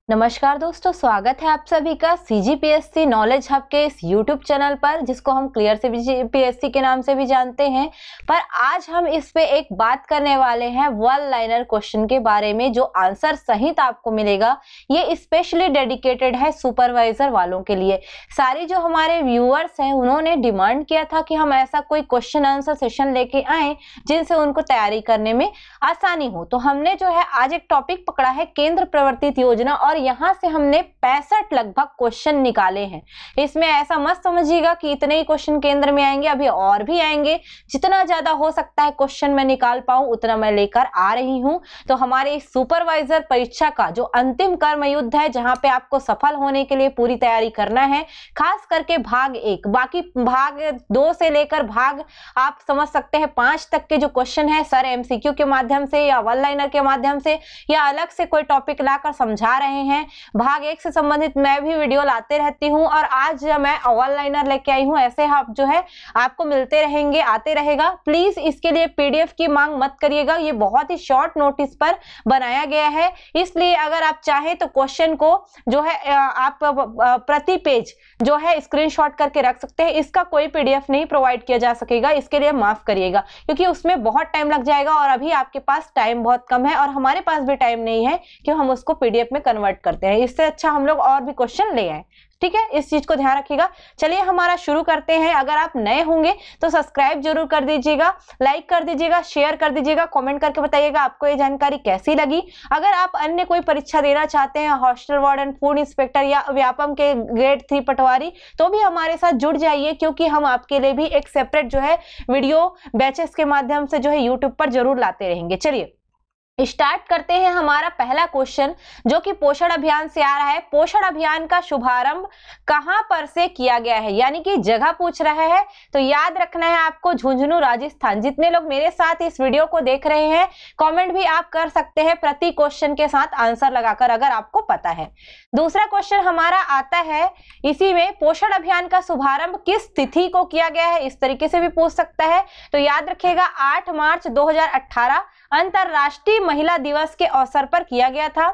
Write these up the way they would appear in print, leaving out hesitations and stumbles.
नमस्कार दोस्तों, स्वागत है आप सभी का सीजीपीएससी नॉलेज हब के इस यूट्यूब चैनल पर, जिसको हम क्लियर सीजीपीएससी के नाम से भी जानते हैं। पर आज हम इस पे एक बात करने वाले हैं वन लाइनर क्वेश्चन के बारे में, जो आंसर सहित आपको मिलेगा। ये स्पेशली डेडिकेटेड है सुपरवाइजर वालों के लिए। सारे जो हमारे व्यूअर्स हैं उन्होंने डिमांड किया था कि हम ऐसा कोई क्वेश्चन आंसर सेशन लेके आए जिनसे उनको तैयारी करने में आसानी हो। तो हमने जो है आज एक टॉपिक पकड़ा है केंद्र प्रवर्तित योजना, और यहां से हमने 65 लगभग क्वेश्चन निकाले हैं। इसमें ऐसा मत समझिएगा कि इतने ही क्वेश्चन केंद्र में आएंगे, अभी और भी आएंगे। जितना ज्यादा हो सकता है क्वेश्चन मैं निकाल पाऊं उतना मैं लेकर आ रही हूं। तो हमारे इस सुपरवाइजर परीक्षा का जो अंतिम कर्म युद्ध है, जहां पे आपको सफल होने के लिए पूरी तैयारी करना है, खास करके भाग 1, बाकी भाग 2 से लेकर भाग आप समझ सकते हैं 5 तक के जो क्वेश्चन है, सर एमसीक्यू के माध्यम से या वन लाइनर के माध्यम से या अलग से कोई टॉपिक लाकर समझा रहे हैं। भाग 1 से संबंधित मैं भी वीडियो लाते रहती हूं, और आज मैं वन लाइनर लेके आई हूं। ऐसे आप जो है आपको मिलते रहेंगे, आते रहेगा। प्लीज इसके लिए पीडीएफ की मांग मत करिएगा, ये बहुत ही शॉर्ट नोटिस पर बनाया गया है। इसलिए अगर आप चाहें तो क्वेश्चन को जो है आप प्रति पेज जो है स्क्रीनशॉट करके रख सकते हैं। इसका कोई पीडीएफ नहीं प्रोवाइड किया जा सकेगा, इसके लिए माफ करिएगा, क्योंकि उसमें बहुत टाइम लग जाएगा और अभी आपके पास टाइम बहुत कम है और हमारे पास भी टाइम नहीं है कि हम उसको पीडीएफ में कन्वर्ट करते हैं। इससे अच्छा हम लोग और भी क्वेश्चन ले आए। ठीक है, इस चीज को ध्यान रखिएगा। चलिए हमारा शुरू करते हैं। अगर आप नए होंगे तो सब्सक्राइब जरूर कर दीजिएगा, लाइक कर दीजिएगा, शेयर कर दीजिएगा, कमेंट करके बताइएगा आपको ये जानकारी कैसी लगी। अगर आप अन्य कोई परीक्षा देना चाहते हैं, हॉस्टल वार्डन, फूड इंस्पेक्टर या व्यापम के ग्रेड 3 पटवारी, तो भी हमारे साथ जुड़ जाइए, क्योंकि हम आपके लिए भी एक सेपरेट जो है वीडियो बैचेस के माध्यम से जो है यूट्यूब पर जरूर लाते रहेंगे। चलिए स्टार्ट करते हैं। हमारा पहला क्वेश्चन जो कि पोषण अभियान से आ रहा है। पोषण अभियान का शुभारंभ कहां पर से किया गया है, यानी कि जगह पूछ रहा है। तो याद रखना है आपको, झुंझुनू राजस्थान। जितने लोग मेरे साथ इस वीडियो को देख रहे हैं, कमेंट भी आप कर सकते हैं प्रति क्वेश्चन के साथ आंसर लगाकर, अगर आपको पता है। दूसरा क्वेश्चन हमारा आता है इसी में, पोषण अभियान का शुभारंभ किस तिथि को किया गया है, इस तरीके से भी पूछ सकता है। तो याद रखिएगा 8 मार्च 2018 अंतरराष्ट्रीय महिला दिवस के अवसर पर किया गया था।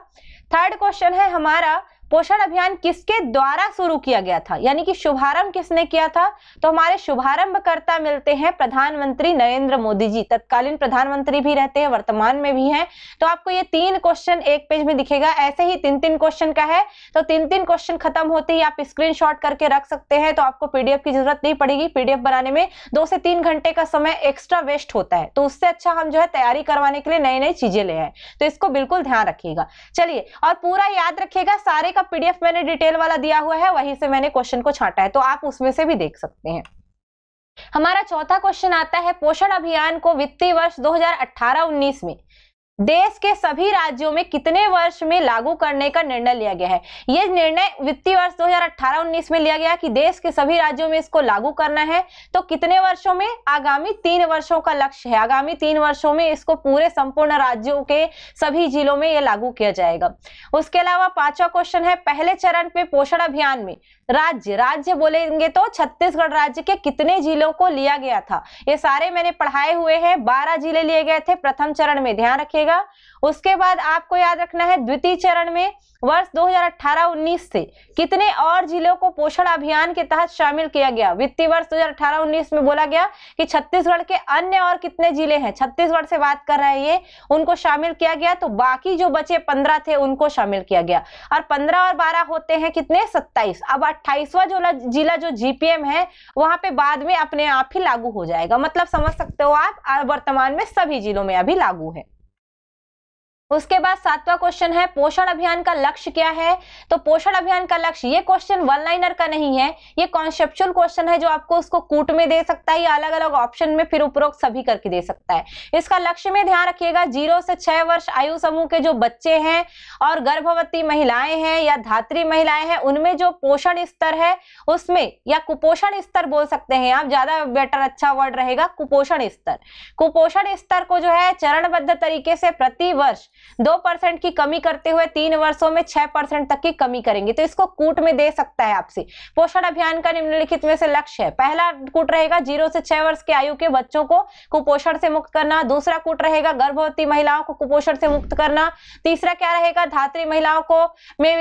थर्ड क्वेश्चन है हमारा, पोषण अभियान किसके द्वारा शुरू किया गया था, यानी कि शुभारंभ किसने किया था। तो हमारे शुभारंभकर्ता मिलते हैं प्रधानमंत्री नरेंद्र मोदी जी। तत्कालीन प्रधानमंत्री भी रहते हैं, वर्तमान में भी हैं। तो आपको ये 3 क्वेश्चन एक पेज में दिखेगा। ऐसे ही 3-3 क्वेश्चन का है, तो 3-3 क्वेश्चन खत्म होते ही आप स्क्रीनशॉट करके रख सकते हैं। तो आपको पीडीएफ की जरूरत नहीं पड़ेगी। पीडीएफ बनाने में 2 से 3 घंटे का समय एक्स्ट्रा वेस्ट होता है, तो उससे अच्छा हम जो है तैयारी करवाने के लिए नई नई चीजें ले आए। तो इसको बिल्कुल ध्यान रखिएगा। चलिए, और पूरा याद रखिएगा, सारे पीडीएफ मैंने डिटेल वाला दिया हुआ है, वहीं से मैंने क्वेश्चन को छांटा है, तो आप उसमें से भी देख सकते हैं। हमारा चौथा क्वेश्चन आता है, पोषण अभियान को वित्तीय वर्ष 2018-19 में देश के सभी राज्यों में कितने वर्ष में लागू करने का निर्णय लिया गया है। यह निर्णय वित्तीय वर्ष 2018-19 में लिया गया कि देश के सभी राज्यों में इसको लागू करना है। तो कितने वर्षों में? आगामी 3 वर्षों का लक्ष्य है। आगामी 3 वर्षों में इसको पूरे संपूर्ण राज्यों के सभी जिलों में यह लागू किया जाएगा। उसके अलावा 5वां क्वेश्चन है, पहले चरण पे पोषण अभियान में राज्य बोलेंगे तो छत्तीसगढ़ राज्य के कितने जिलों को लिया गया था। ये सारे मैंने पढ़ाए हुए हैं। 12 जिले लिए गए थे प्रथम चरण में, ध्यान रखिएगा। उसके बाद आपको याद रखना है द्वितीय चरण में वर्ष 2018-19 से कितने और जिलों को पोषण अभियान के तहत शामिल किया गया। वित्तीय वर्ष 2018-19 में बोला गया कि छत्तीसगढ़ के अन्य और कितने जिले हैं, छत्तीसगढ़ से बात कर रहे हैं ये, उनको शामिल किया गया। तो बाकी जो बचे 15 थे उनको शामिल किया गया, और 15 और 12 होते हैं कितने? 27। अब 28वां जो जिला जो जीपीएम है, वहां पे बाद में अपने आप ही लागू हो जाएगा। मतलब समझ सकते हो आप, वर्तमान में सभी जिलों में अभी लागू है। उसके बाद 7वां क्वेश्चन है, पोषण अभियान का लक्ष्य क्या है। तो पोषण अभियान का लक्ष्य, ये क्वेश्चन वन लाइनर का नहीं है, ये कॉन्सेप्चुअल क्वेश्चन है, जो आपको उसको कूट में दे सकता है या अलग अलग ऑप्शन में फिर उपरोक्त सभी करके दे सकता है। इसका लक्ष्य में ध्यान रखिएगा, 0 से 6 वर्ष आयु समूह के जो बच्चे हैं और गर्भवती महिलाएं हैं या धात्री महिलाएं हैं, उनमें जो पोषण स्तर है उसमें, या कुपोषण स्तर बोल सकते हैं आप, ज्यादा बेटर अच्छा वर्ड रहेगा कुपोषण स्तर। कुपोषण स्तर को जो है चरणबद्ध तरीके से प्रति वर्ष 2% की कमी करते हुए 3 वर्षों में 6% तक की कमी करेंगे। तो इसको कूट में दे सकता है आपसे। पोषण अभियान का निम्नलिखित में से लक्ष्य है। पहला कूट रहेगा 0 से 6 वर्ष की आयु के बच्चों को कुपोषण से मुक्त करना। दूसरा कूट रहेगा गर्भवती महिलाओं को कुपोषण से मुक्त करना। तीसरा क्या रहेगा, धात्री महिलाओं को में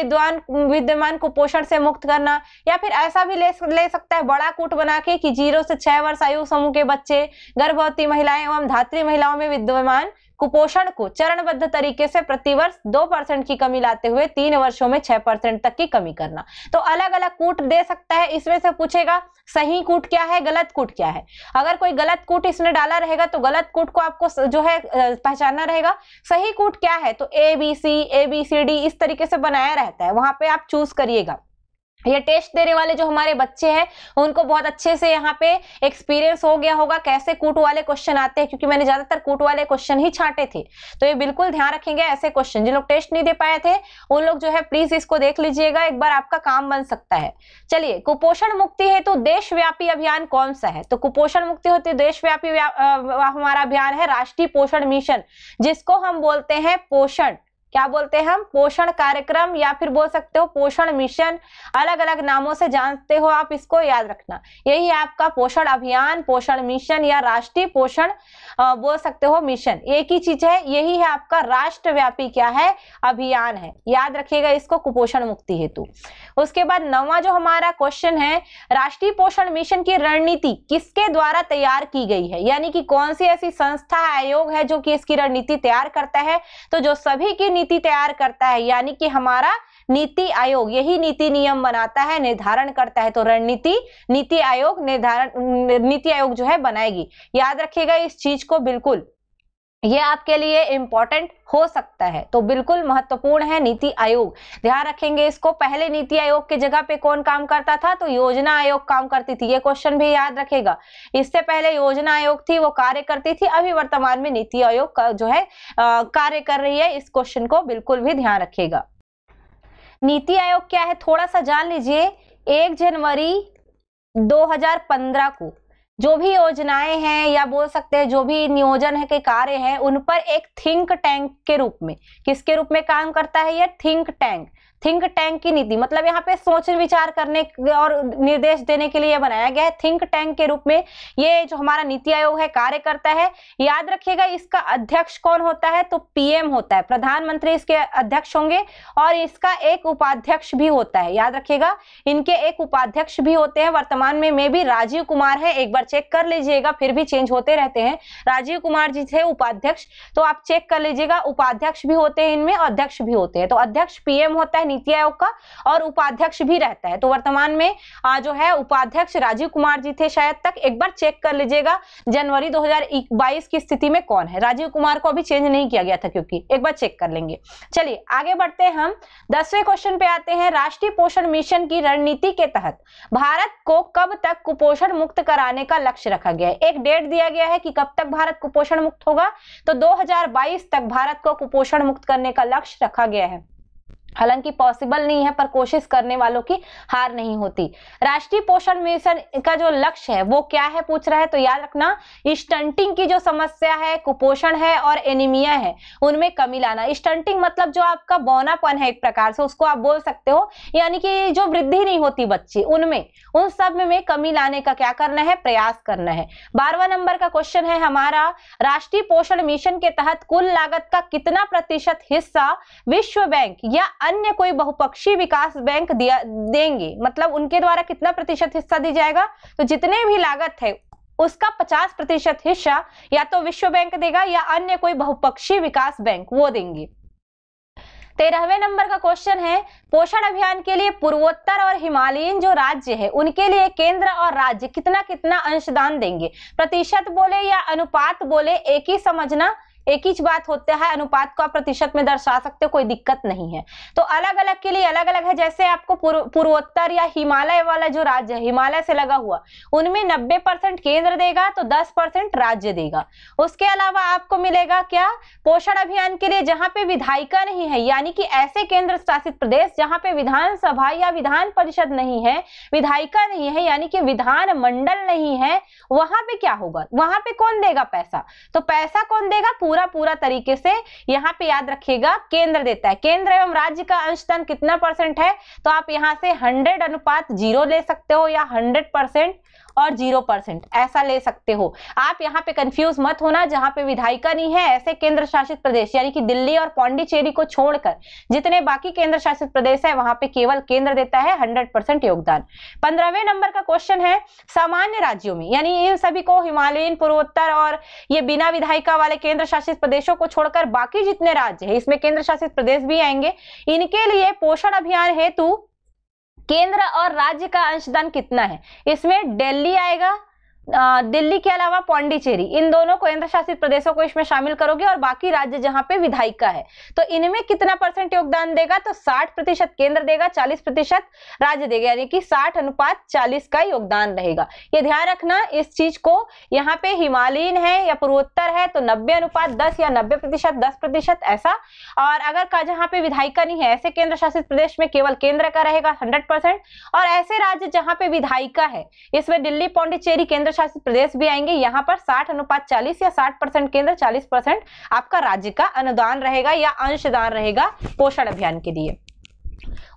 विद्यमान कुपोषण से मुक्त करना। या फिर ऐसा भी ले सकता है बड़ा कूट बना के कि 0 से 6 वर्ष आयु समूह के बच्चे, गर्भवती महिलाएं एवं धात्री महिलाओं में विद्यमान कुपोषण को चरणबद्ध तरीके से प्रतिवर्ष 2% की कमी लाते हुए 3 वर्षों में 6% तक की कमी करना। तो अलग अलग कूट दे सकता है। इसमें से पूछेगा सही कूट क्या है, गलत कूट क्या है। अगर कोई गलत कूट इसने डाला रहेगा तो गलत कूट को आपको जो है पहचानना रहेगा। सही कूट क्या है तो ABCD इस तरीके से बनाया रहता है, वहां पे आप चूज करिएगा। ये टेस्ट देने वाले जो हमारे बच्चे हैं उनको बहुत अच्छे से यहाँ पे एक्सपीरियंस हो गया होगा कैसे कूट वाले क्वेश्चन आते हैं, क्योंकि मैंने ज्यादातर कूट वाले क्वेश्चन ही छांटे थे। तो ये बिल्कुल ध्यान रखेंगे ऐसे क्वेश्चन। जिन लोग टेस्ट नहीं दे पाए थे उन लोग जो है प्लीज इसको देख लीजिएगा, एक बार आपका काम बन सकता है। चलिए, कुपोषण मुक्ति हेतु देशव्यापी अभियान कौन सा है? तो कुपोषण मुक्ति हेतु देशव्यापी हमारा अभियान है राष्ट्रीय पोषण मिशन, जिसको हम बोलते हैं पोषण, क्या बोलते हैं हम, पोषण कार्यक्रम या फिर बोल सकते हो पोषण मिशन। अलग अलग नामों से जानते हो आप, इसको याद रखना। यही है आपका पोषण अभियान, पोषण मिशन या राष्ट्रीय पोषण बोल सकते हो मिशन, एक ही चीज है। यही है आपका राष्ट्रव्यापी क्या है, अभियान है। याद रखिएगा इसको कुपोषण मुक्ति हेतु। उसके बाद 9वां जो हमारा क्वेश्चन है, राष्ट्रीय पोषण मिशन की रणनीति किसके द्वारा तैयार की गई है? यानी कि कौन सी ऐसी संस्था आयोग है जो कि इसकी रणनीति तैयार करता है? तो जो सभी की नीति तैयार करता है, यानी कि हमारा नीति आयोग, यही नीति नियम बनाता है, निर्धारण करता है। तो रणनीति नीति आयोग जो है बनाएगी। याद रखिएगा इस चीज को, बिल्कुल ये आपके लिए इंपॉर्टेंट हो सकता है। तो बिल्कुल महत्वपूर्ण है नीति आयोग, ध्यान रखेंगे इसको। पहले नीति आयोग की जगह पे कौन काम करता था? तो योजना आयोग काम करती थी। ये क्वेश्चन भी याद रखेगा। इससे पहले योजना आयोग थी, वो कार्य करती थी। अभी वर्तमान में नीति आयोग जो है कार्य कर रही है। इस क्वेश्चन को बिल्कुल भी ध्यान रखिएगा। नीति आयोग क्या है थोड़ा सा जान लीजिए। 1 जनवरी 2015 को जो भी योजनाएं हैं या बोल सकते हैं जो भी नियोजन है के कार्य हैं, उन पर एक थिंक टैंक के रूप में, किसके रूप में काम करता है? ये थिंक टैंक। थिंक टैंक की नीति मतलब यहाँ पे सोच विचार करने और निर्देश देने के लिए बनाया गया है। थिंक टैंक के रूप में ये जो हमारा नीति आयोग है कार्य करता है। याद रखिएगा इसका अध्यक्ष कौन होता है? तो PM होता है, प्रधानमंत्री इसके अध्यक्ष होंगे और इसका एक उपाध्यक्ष भी होता है। याद रखिएगा इनके एक उपाध्यक्ष भी होते हैं। वर्तमान में भी राजीव कुमार है, एक बार चेक कर लीजिएगा, फिर भी चेंज होते रहते हैं। राजीव कुमार जी थे उपाध्यक्ष, तो आप चेक कर लीजिएगा, उपाध्यक्ष भी होते हैं इनमें, अध्यक्ष भी होते हैं। तो अध्यक्ष PM होता है नीति आयोग का और उपाध्यक्ष भी रहता है। तो वर्तमान में जो है उपाध्यक्ष राजीव कुमार जी थे शायद तक, एक बार चेक कर लीजिएगा जनवरी 2022 की स्थिति में कौन है। राजीव कुमार को अभी चेंज नहीं किया गया था क्योंकि, एक बार चेक कर लेंगे। चलिए आगे बढ़ते हैं हम 10वें क्वेश्चन पे आते हैं। राष्ट्रीय पोषण मिशन की रणनीति के तहत भारत को कब तक कुपोषण मुक्त कराने का लक्ष्य रखा गया है? एक डेट दिया गया है कि कब तक भारत कुपोषण मुक्त होगा, तो 2022 तक भारत को कुपोषण मुक्त करने का लक्ष्य रखा गया है। हालांकि पॉसिबल नहीं है पर कोशिश करने वालों की हार नहीं होती। राष्ट्रीय पोषण मिशन का जो लक्ष्य है वो क्या है पूछ रहा है, तो याद रखना स्टंटिंग की जो समस्या है, कुपोषण है और एनीमिया है, उनमें कमी लाना। स्टंटिंग मतलब जो आपका बौनापन है एक प्रकार से, उसको आप बोल सकते हो, यानी कि जो वृद्धि नहीं होती बच्चे उनमें, उन सब में कमी लाने का क्या करना है, प्रयास करना है। 12वां नंबर का क्वेश्चन है हमारा, राष्ट्रीय पोषण मिशन के तहत कुल लागत का कितना प्रतिशत हिस्सा विश्व बैंक या अन्य कोई बहुपक्षीय विकास बैंक देंगे? मतलब उनके द्वारा कितना प्रतिशत हिस्सा दी जाएगा? तो जितने भी लागत है उसका 50% हिस्सा या तो विश्व बैंक देगा या अन्य कोई बहुपक्षीय विकास बैंक वो देंगे। 13वें नंबर का क्वेश्चन है, पोषण अभियान के लिए पूर्वोत्तर और हिमालयन जो राज्य है उनके लिए केंद्र और राज्य कितना कितना अंशदान देंगे? प्रतिशत बोले या अनुपात बोले, एक ही समझना, एक ही बात होता है। अनुपात को आप प्रतिशत में दर्शा सकते हो, कोई दिक्कत नहीं है। तो अलग अलग के लिए अलग अलग है। जैसे आपको पूर्वोत्तर या हिमालय वाला जो राज्य है, हिमालय से लगा हुआ, उनमें 90% केंद्र देगा तो 10% राज्य देगा। उसके अलावा आपको मिलेगा क्या, पोषण अभियान के लिए जहां पे विधायिका नहीं है, यानी कि ऐसे केंद्र शासित प्रदेश जहां पे विधानसभा या विधान परिषद नहीं है, विधायिका नहीं है, यानी कि विधान मंडल नहीं है, वहां पे क्या होगा, वहां पे कौन देगा पैसा? तो पैसा कौन देगा? पूरा पूरा तरीके से यहाँ पे याद रखिएगा केंद्र देता है। केंद्र एवं राज्य का अंशदान कितना % है, तो आप यहाँ से 100:0 ले सकते हो या 100% और 0% ऐसा ले सकते हो। आप यहाँ पे कंफ्यूज मत होना, जहां पे विधायिका नहीं है ऐसे केंद्र शासित प्रदेश यानी कि दिल्ली और पौंडीचेरी को छोड़कर जितने बाकी केंद्र शासित प्रदेश है वहां पे केवल केंद्र देता है 100% योगदान। 15वें नंबर का क्वेश्चन है, सामान्य राज्यों में यानी इन सभी को हिमालयन, पूर्वोत्तर और ये बिना विधायिका वाले केंद्र शासित प्रदेशों को छोड़कर बाकी जितने राज्य है, इसमें केंद्र शासित प्रदेश भी आएंगे, इनके लिए पोषण अभियान हेतु केंद्र और राज्य का अंशदान कितना है। इसमें दिल्ली आएगा, दिल्ली के अलावा पौंडीचेरी, इन दोनों केंद्र शासित प्रदेशों को इसमें शामिल करोगे और बाकी राज्य जहां पे विधायिका है, तो इनमें कितना % योगदान देगा, तो 60% केंद्र देगा, 40% राज्य देगा, यानी कि 60:40 का योगदान रहेगा। ये ध्यान रखना इस चीज को। यहाँ पे हिमालयन है या पूर्वोत्तर है तो 90:10 या 90% 10% ऐसा, और अगर जहां पे विधायिका नहीं है ऐसे केंद्र शासित प्रदेश में केवल केंद्र का रहेगा 100%, और ऐसे राज्य जहां पे विधायिका है इसमें दिल्ली, पौंडीचेरी केंद्र शासित प्रदेश भी आएंगे, यहाँ पर 60:40 या 60% केंद्र, 40% आपका राज्य का अनुदान रहेगा या अंशदान रहेगा पोषण अभियान के लिए।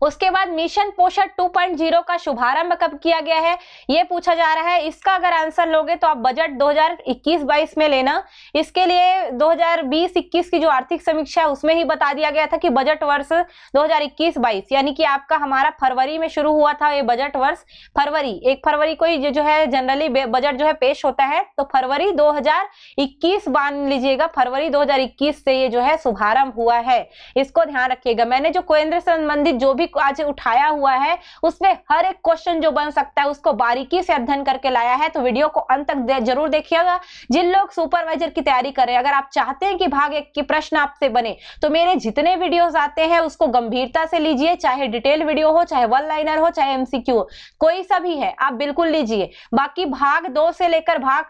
उसके बाद मिशन पोषण 2.0 का शुभारंभ कब किया गया है, ये पूछा जा रहा है। इसका अगर आंसर लोगे तो आप बजट 2021-22 में लेना। इसके लिए 2020-21 की जो आर्थिक समीक्षा है उसमें ही बता दिया गया था कि बजट वर्ष 2021-22 यानी कि आपका हमारा फरवरी में शुरू हुआ था ये बजट वर्ष। फरवरी 1 फरवरी को ही जो है जनरली बजट जो है पेश होता है, तो फरवरी 2021 मान लीजिएगा, फरवरी 2021 से ये जो है शुभारंभ हुआ है, इसको ध्यान रखिएगा। मैंने जो केंद्र संबंधित जो भी आज उठाया हुआ है उसमें हर एक क्वेश्चन जो बन सकता है उसको बारीकी से अध्ययन करके लाया है, तो वीडियो को अंत तक जरूर देखिएगा। जिन लोग सुपरवाइजर की तैयारी कर रहे हैं, अगर आप चाहते हैं कि भाग 1 के प्रश्न आपसे बने तो मेरे जितने वीडियोस आते हैं उसको गंभीरता से लीजिए, चाहे डिटेल वीडियो हो, चाहे वन लाइनर हो, चाहे एमसीक्यू हो, कोई सा भी है आप बिल्कुल लीजिए। बाकी भाग 2 से लेकर भाग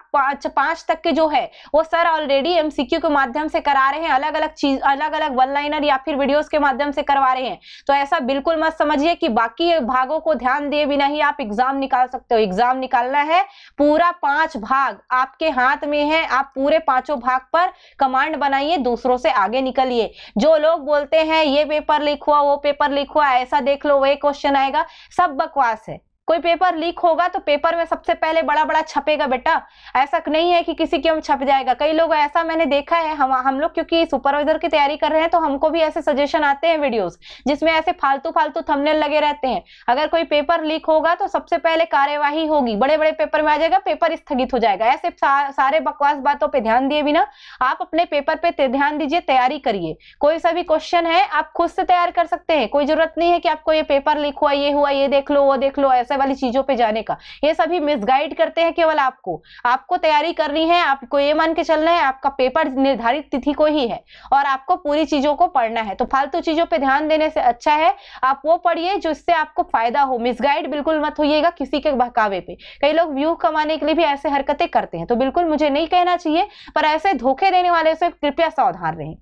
5 तक के जो है वो सर ऑलरेडी एमसीक्यू के माध्यम से करा रहे हैं, अलग अलग चीज, अलग अलग वन लाइनर या फिर वीडियोस के माध्यम से करवा रहे हैं। तो ऐसा बिल्कुल मत समझिए कि बाकी भागों को ध्यान दिए बिना ही आप एग्जाम निकाल सकते हो। एग्जाम निकालना है, पूरा 5 भाग आपके हाथ में है, आप पूरे 5 भाग पर कमांड बनाइए, दूसरों से आगे निकलिए। जो लोग बोलते हैं ये पेपर लीक हुआ, वो पेपर लीक हुआ, ऐसा देख लो, वही क्वेश्चन आएगा, सब बकवास है। कोई पेपर लीक होगा तो पेपर में सबसे पहले बड़ा बड़ा छपेगा बेटा, ऐसा नहीं है कि किसी के में छप जाएगा। कई लोग ऐसा मैंने देखा है, हम लोग क्योंकि सुपरवाइजर की तैयारी कर रहे हैं तो हमको भी ऐसे सजेशन आते हैं वीडियोस जिसमें ऐसे फालतू थंबनेल लगे रहते हैं। अगर कोई पेपर लीक होगा तो सबसे पहले कार्यवाही होगी, बड़े बड़े पेपर में आ जाएगा, पेपर स्थगित हो जाएगा। ऐसे सारे बकवास बातों पर ध्यान दिए बिना आप अपने पेपर पे ध्यान दीजिए, तैयारी करिए। कोई सा भी क्वेश्चन है आप खुद से तैयार कर सकते हैं, कोई जरूरत नहीं है कि आपको ये पेपर लीक हुआ, ये देख लो, वो देख लो, ऐसे वाली चीजों पे जाने का। ये सभी मिसगाइड करते हैं केवल आपको तैयारी करनी है, आपको ये मान के चलना है आपका पेपर निर्धारित तिथि को ही है और आपको पूरी चीजों को पढ़ना है। तो फालतू चीजों पे ध्यान देने से अच्छा है आप वो पढ़िए जिससे आपको फायदा हो। मिसगाइड बिल्कुल मत होइएगा किसी के बहकावे पे। कई लोग व्यू कमाने के लिए भी ऐसे हरकतें करते हैं, तो बिल्कुल मुझे नहीं कहना चाहिए, पर ऐसे धोखे देने वाले से कृपया सावधान रहें।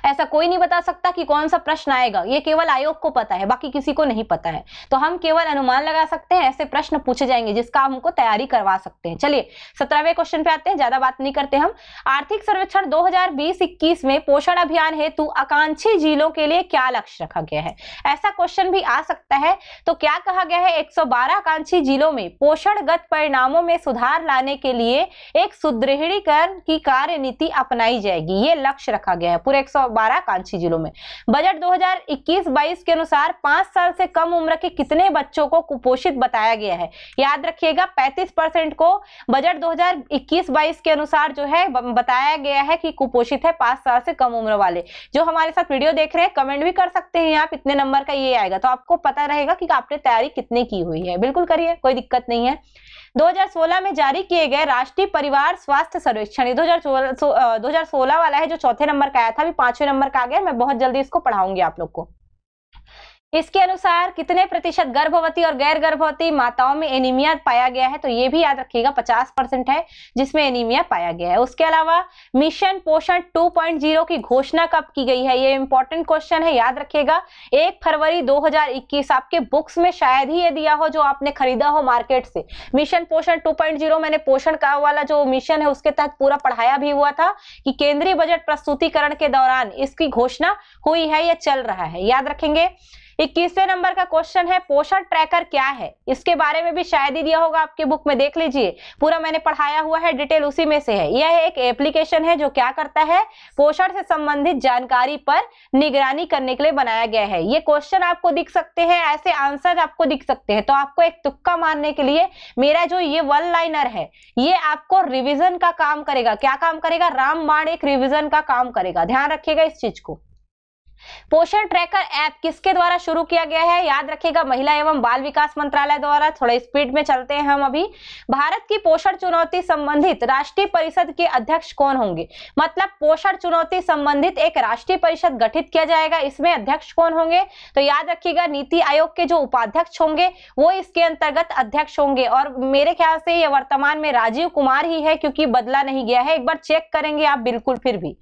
ऐसा कोई नहीं बता सकता कि कौन सा प्रश्न आएगा, ये केवल आयोग को पता है, बाकी किसी को नहीं पता है। तो हम केवल अनुमान लगा सकते हैं, ऐसे प्रश्न पूछे जाएंगे जिसका हमको तैयारी करवा सकते हैं। चलिए 17वें क्वेश्चन पे आते हैं, ज्यादा बात नहीं करते हम। आर्थिक सर्वेक्षण 2020-21 में पोषण अभियान हेतु आकांक्षी जिलों के लिए क्या लक्ष्य रखा गया है, ऐसा क्वेश्चन भी आ सकता है। तो क्या कहा गया है, 112 आकांक्षी जिलों में पोषणगत परिणामों में सुधार लाने के लिए एक सुदृढ़ीकरण की कार्य नीति अपनाई जाएगी, ये लक्ष्य रखा गया है पूरे 112 आकांक्षी जिलों में। बजट 2021-22 के अनुसार 5 साल से कम उम्र के कितने बच्चों को कुपोषित बताया गया है। याद रखिएगा 35% को बजट 2021-22 के अनुसार जो है बताया गया है कि कुपोषित है 5 साल से कम उम्र वाले। जो हमारे साथ वीडियो देख रहे हैं कमेंट भी कर सकते हैं आप, इतने नंबर का ये आएगा तो आपको पता रहेगा कि आपने तैयारी कितने की हुई है। बिल्कुल करिए, कोई दिक्कत नहीं है। 2016 में जारी किए गए राष्ट्रीय परिवार स्वास्थ्य सर्वेक्षण 2016 वाला है, जो 4थे नंबर का आया था, अभी 5वें नंबर का आ गया। मैं बहुत जल्दी इसको पढ़ाऊंगी आप लोग को। इसके अनुसार कितने प्रतिशत गर्भवती और गैर गर्भवती माताओं में एनीमिया पाया गया है? तो ये भी याद रखिएगा 50% है जिसमें एनीमिया पाया गया है। उसके अलावा मिशन पोषण 2.0 की घोषणा कब की गई है? ये इंपॉर्टेंट क्वेश्चन है, याद रखिएगा 1 फरवरी 2021। आपके बुक्स में शायद ही ये दिया हो जो आपने खरीदा हो मार्केट से। मिशन पोषण 2.0 मैंने पोषण का वाला जो मिशन है उसके तहत पूरा पढ़ाया भी हुआ था कि केंद्रीय बजट प्रस्तुतिकरण के दौरान इसकी घोषणा हुई है, ये चल रहा है, याद रखेंगे। 21वें नंबर का क्वेश्चन है पोषण ट्रैकर क्या है? इसके बारे में भी शायद ही दिया होगा आपके बुक में, देख लीजिए पूरा मैंने पढ़ाया हुआ है, डिटेल उसी में से है। यह एक एप्लीकेशन है जो क्या करता है, पोषण से संबंधित जानकारी पर निगरानी करने के लिए बनाया गया है। ये क्वेश्चन आपको दिख सकते हैं, ऐसे आंसर आपको दिख सकते हैं, तो आपको एक तुक्का मारने के लिए मेरा जो ये वन लाइनर है ये आपको रिविजन का काम करेगा। क्या काम करेगा? रामबाण एक रिविजन का काम करेगा, ध्यान रखिएगा इस चीज को। पोषण ट्रैकर ऐप किसके द्वारा शुरू किया गया है? याद रखिएगा महिला एवं बाल विकास मंत्रालय द्वारा। थोड़ा स्पीड में चलते हैं हम अभी। भारत की पोषण चुनौती संबंधित राष्ट्रीय परिषद के अध्यक्ष कौन होंगे? मतलब पोषण चुनौती संबंधित एक राष्ट्रीय परिषद गठित किया जाएगा, इसमें अध्यक्ष कौन होंगे? तो याद रखिएगा नीति आयोग के जो उपाध्यक्ष होंगे वो इसके अंतर्गत अध्यक्ष होंगे, और मेरे ख्याल से ये वर्तमान में राजीव कुमार ही है क्योंकि बदला नहीं गया है, एक बार चेक करेंगे आप बिल्कुल फिर भी।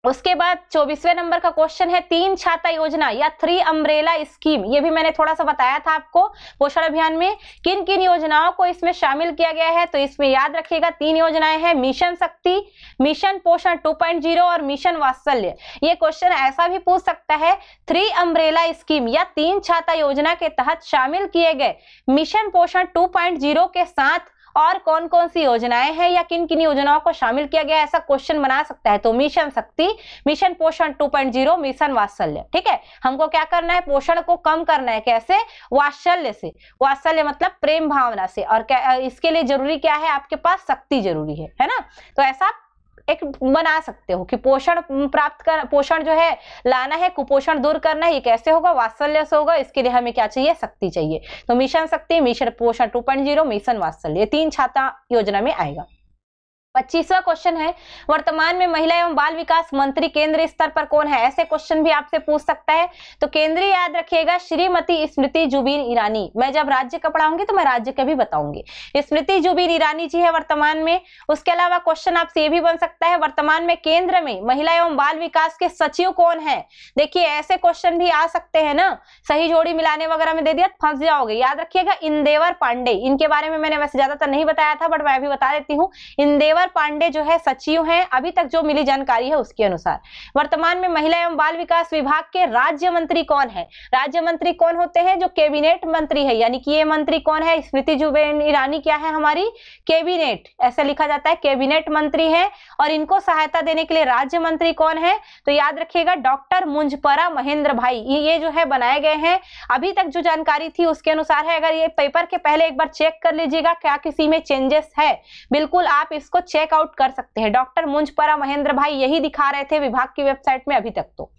उसके बाद 24वें नंबर का क्वेश्चन है 3 छाता योजना या 3 अम्ब्रेला स्कीम। ये भी मैंने थोड़ा सा बताया था आपको पोषण अभियान में किन किन योजनाओं को इसमें शामिल किया गया है। तो इसमें याद रखिएगा 3 योजनाएं हैं, मिशन शक्ति, मिशन पोषण 2.0 और मिशन वात्सल्य। ये क्वेश्चन ऐसा भी पूछ सकता है 3 अम्ब्रेला स्कीम या 3 छाता योजना के तहत शामिल किए गए मिशन पोषण 2.0 के साथ और कौन कौन सी योजनाएं हैं या किन किन योजनाओं को शामिल किया गया, ऐसा क्वेश्चन बना सकता है। तो मिशन शक्ति, मिशन पोषण 2.0, मिशन वात्सल्य। ठीक है, हमको क्या करना है, पोषण को कम करना है। कैसे? वात्सल्य से। वात्सल्य मतलब प्रेम भावना से। और इसके लिए जरूरी क्या है, आपके पास शक्ति जरूरी है ना। तो ऐसा एक बना सकते हो कि पोषण प्राप्त कर, पोषण जो है लाना है, कुपोषण दूर करना है, ये कैसे होगा? वात्सल्य से होगा। इसके लिए हमें क्या चाहिए? शक्ति चाहिए। तो मिशन शक्ति, मिशन पोषण 2.0, मिशन वात्सल्य, 3 छाता योजना में आएगा। 25वां क्वेश्चन है वर्तमान में महिला एवं बाल विकास मंत्री केंद्रीय स्तर पर कौन है? ऐसे क्वेश्चन भी आपसे पूछ सकता है। तो केंद्रीय याद रखिएगा श्रीमती स्मृति जुबिन ईरानी। मैं जब राज्य का पढ़ाऊंगी तो मैं राज्य का भी बताऊंगी। स्मृति जुबिन ईरानी जी है वर्तमान में। उसके अलावा क्वेश्चन आपसे ये भी बन सकता है वर्तमान में केंद्र में महिला एवं बाल विकास के सचिव कौन है? देखिए ऐसे क्वेश्चन भी आ सकते हैं ना, सही जोड़ी मिलाने वगैरह में दे दिया फंस जाओगे। याद रखिएगा इंदेवर पांडे, इनके बारे में मैंने वैसे ज्यादातर नहीं बताया था बट मैं अभी बता देती हूँ। इंदेवर पांडे जो है सचिव हैं अभी तक जो मिली जानकारी है उसके अनुसार। वर्तमान में महिला एवं बाल विकास विभाग के राज्य मंत्री कौन है? राज्य मंत्री कौन होते हैं? जो कैबिनेट मंत्री है, यानी कि ये मंत्री कौन है? स्मृति जुबिन ईरानी क्या है हमारी? कैबिनेट, ऐसा लिखा जाता है, कैबिनेट मंत्री है। और इनको सहायता देने के लिए राज्य मंत्री कौन है? तो याद रखिएगा डॉक्टर मुंजपरा महेंद्र भाई, ये जो है बनाए गए हैं। अभी तक जो जानकारी थी उसके अनुसार है। अगर ये पेपर के पहले एक बार चेक कर लीजिएगा क्या किसी में चेंजेस है, बिल्कुल आप इसको चेक आउट कर सकते हैं। डॉक्टर मुंजपरा महेंद्र भाई यही दिखा रहे थे विभाग की वेबसाइट में अभी तक। तो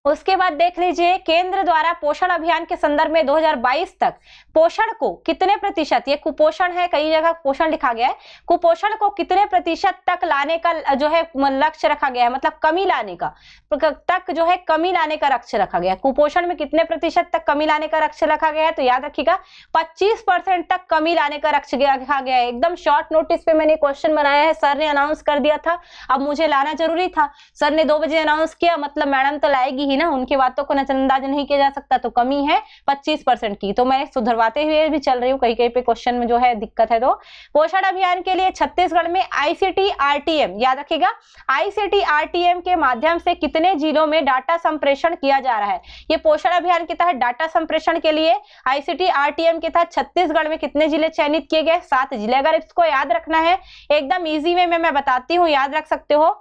उसके बाद देख लीजिए केंद्र द्वारा पोषण अभियान के संदर्भ में 2022 तक पोषण को कितने प्रतिशत, ये कुपोषण है, कई जगह पोषण लिखा गया है, कुपोषण को कितने प्रतिशत तक लाने का जो है लक्ष्य रखा गया है, मतलब कमी लाने का तक जो है कमी लाने का लक्ष्य रखा गया है। कुपोषण में कितने प्रतिशत तक कमी लाने का लक्ष्य रखा गया है? तो याद रखिएगा 25% तक कमी लाने का लक्ष्य रखा गया है। एकदम शॉर्ट नोटिस पे मैंने क्वेश्चन बनाया है, सर ने अनाउंस कर दिया था, अब मुझे लाना जरूरी था। सर ने 2 बजे अनाउंस किया, मतलब मैडम तो लाएगी ही ना, उनकी बातों को नजरअंदाज नहीं किया जा सकता। तो कमी है 25% की, तो मैं सुधरवाते हुए भी चल रही हूँ, कहीं कहीं पे क्वेश्चन में जो है दिक्कत है। तो पोषण अभियान के लिए छत्तीसगढ़ में आईसीटी आरटीएम, याद रखिएगा आईसीटी आरटीएम के माध्यम से कितने जिलों में डाटा संप्रेषण किया जा रहा है? ये पोषण अभियान के तहत डाटा संप्रेषण के लिए आईसीटी आरटीएम के तहत छत्तीसगढ़ में कितने जिले चयनित किए गए? 7 जिले। अगर इसको याद रखना है एकदम इजी में मैं बताती हूँ, याद रख सकते हो।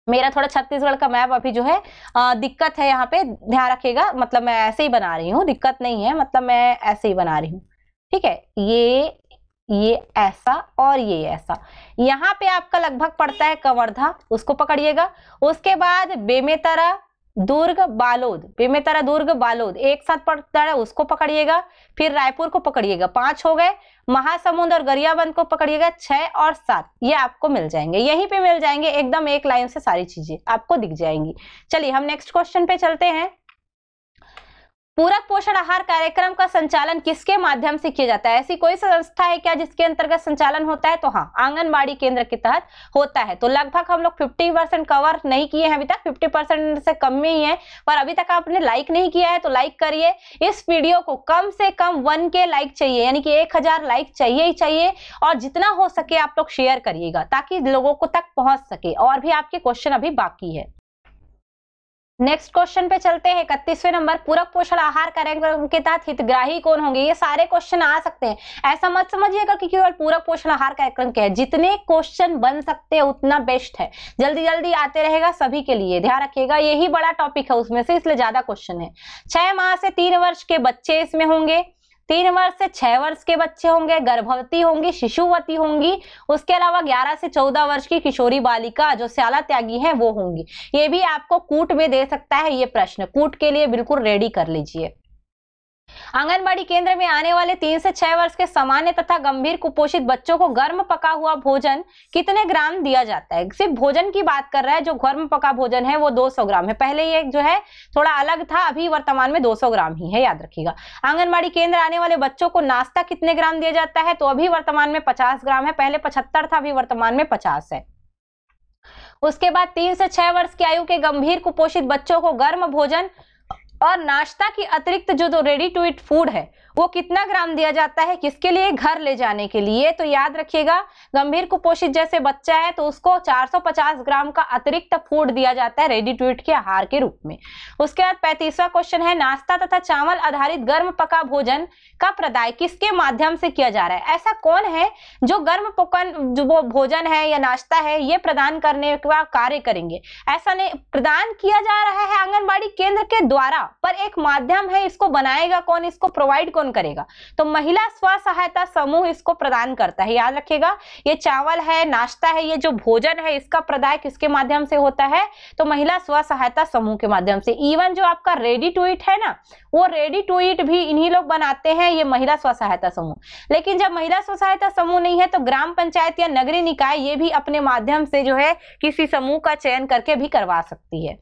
मेरा थोड़ा छत्तीसगढ़ का मैप अभी जो है दिक्कत है, यहाँ पे ध्यान रखिएगा, मतलब मैं ऐसे ही बना रही हूँ, दिक्कत नहीं है, मतलब मैं ऐसे ही बना रही हूँ। ठीक है, ये ऐसा और ये ऐसा। यहाँ पे आपका लगभग पड़ता है कवर्धा, उसको पकड़िएगा। उसके बाद बेमेतरा, दुर्ग, बालोद, बेमेतरा, दुर्ग, बालोद एक साथ पड़ता है, उसको पकड़िएगा। फिर रायपुर को पकड़िएगा, 5 हो गए। महासमुंद और गरियाबंद को पकड़िएगा, 6 और 7 ये आपको मिल जाएंगे, यहीं पे मिल जाएंगे, एकदम एक लाइन से सारी चीजें आपको दिख जाएंगी। चलिए हम नेक्स्ट क्वेश्चन पे चलते हैं। पूरक पोषण आहार कार्यक्रम का संचालन किसके माध्यम से किया जाता है? ऐसी कोई संस्था है क्या जिसके अंतर्गत संचालन होता है? तो हाँ, आंगनबाड़ी केंद्र के तहत होता है। तो लगभग हम लोग 50% कवर नहीं किए हैं अभी तक, 50% से कम में ही है। पर अभी तक आपने लाइक नहीं किया है तो लाइक करिए। इस वीडियो को कम से कम 1K लाइक चाहिए, यानी कि 1000 लाइक चाहिए ही चाहिए। और जितना हो सके आप लोग शेयर करिएगा ताकि लोगों को तक पहुंच सके। और भी आपके क्वेश्चन अभी बाकी है। नेक्स्ट क्वेश्चन पे चलते हैं। 31वें नंबर, पूरक पोषण आहार कार्यक्रम के तहत हितग्राही कौन होंगे? ये सारे क्वेश्चन आ सकते हैं, ऐसा मत समझिएगा कि केवल पूरक पोषण आहार कार्यक्रम के हैं। जितने क्वेश्चन बन सकते हैं उतना बेस्ट है, जल्दी जल्दी आते रहेगा सभी के लिए, ध्यान रखिएगा। यही बड़ा टॉपिक है उसमें से, इसलिए ज्यादा क्वेश्चन है। 6 माह से 3 वर्ष के बच्चे इसमें होंगे, 3 वर्ष से 6 वर्ष के बच्चे होंगे, गर्भवती होंगी, शिशुवती होंगी, उसके अलावा 11 से 14 वर्ष की किशोरी बालिका जो स्याला त्यागी है वो होंगी। ये भी आपको कूट में दे सकता है ये प्रश्न, कूट के लिए बिल्कुल रेडी कर लीजिए। आंगनबाड़ी केंद्र में आने वाले 3 से 6 वर्ष के सामान्य तथा गंभीर कुपोषित बच्चों को गर्म पका हुआ भोजन कितने ग्राम दिया जाता है? सिर्फ भोजन की बात कर रहा है, जो गर्म पका भोजन है वो 200 ग्राम है। पहले ये जो है थोड़ा अलग था, अभी वर्तमान में 200 ग्राम ही है, याद रखिएगा। आंगनबाड़ी केंद्र आने वाले बच्चों को नाश्ता कितने ग्राम दिया जाता है? तो अभी वर्तमान में 50 ग्राम है, पहले 75 था, अभी वर्तमान में 50 है। उसके बाद 3 से 6 वर्ष की आयु के गंभीर कुपोषित बच्चों को गर्म भोजन और नाश्ता की अतिरिक्त जो रेडी टू ईट फूड है वो कितना ग्राम दिया जाता है? किसके लिए? घर ले जाने के लिए। तो याद रखिएगा, गंभीर कुपोषित जैसे बच्चा है तो उसको 450 ग्राम का अतिरिक्त फूड दिया जाता है रेडी टू ईट के आहार के रूप में। उसके बाद 35वां क्वेश्चन है, नाश्ता तथा चावल आधारित गर्म पका भोजन का प्रदाय किसके माध्यम से किया जा रहा है? ऐसा कौन है जो गर्म पकन जो वो भोजन है या नाश्ता है ये प्रदान करने का कार्य करेंगे? ऐसा नहीं, प्रदान किया जा रहा है आंगनबाड़ी केंद्र के द्वारा, पर एक माध्यम है, इसको बनाएगा कौन, इसको प्रोवाइड कौन करेगा? तो महिला स्व सहायता समूह इसको प्रदान करता है। याद रखिएगा, ये चावल है, नाश्ता है, ये जो भोजन है इसका प्रदाय किसके माध्यम से होता है? तो महिला स्व सहायता समूह के माध्यम से। इवन जो आपका रेडी टू ईट है ना, वो रेडी टू ईट भी इन्हीं लोग बनाते हैं, ये महिला स्व सहायता समूह। लेकिन जब महिला स्व सहायता समूह नहीं है तो ग्राम पंचायत या नगरीय निकाय ये भी अपने माध्यम से जो है किसी समूह का चयन करके भी करवा सकती है।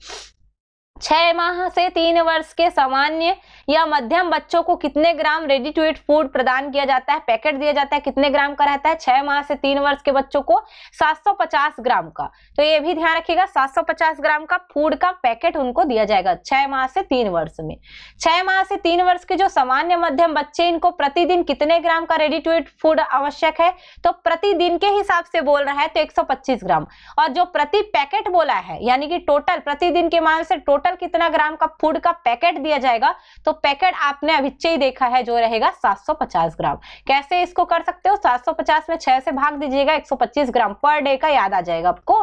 6 माह से 3 वर्ष के सामान्य या मध्यम बच्चों को कितने ग्राम रेडी टू ईट फूड प्रदान किया जाता है? पैकेट दिया जाता है, कितने ग्राम का रहता है? 6 माह से 3 वर्ष के बच्चों को 750 ग्राम का। तो ये भी ध्यान रखिएगा, 750 ग्राम का फूड का पैकेट उनको दिया जाएगा 6 माह से 3 वर्ष में। 6 माह से 3 वर्ष के जो सामान्य मध्यम बच्चे, इनको प्रतिदिन कितने ग्राम का रेडी टू ईट फूड आवश्यक है? तो प्रतिदिन के हिसाब से बोल रहा है तो 125 ग्राम। और जो प्रति पैकेट बोला है, यानी कि टोटल प्रतिदिन के मान से टोटल कितना ग्राम का फूड का पैकेट दिया जाएगा, तो पैकेट आपने अभी ही देखा है जो रहेगा 750 ग्राम। कैसे इसको कर सकते हो? 750 में 6 से भाग दीजिएगा, 125 ग्राम पर डे का याद आ जाएगा आपको।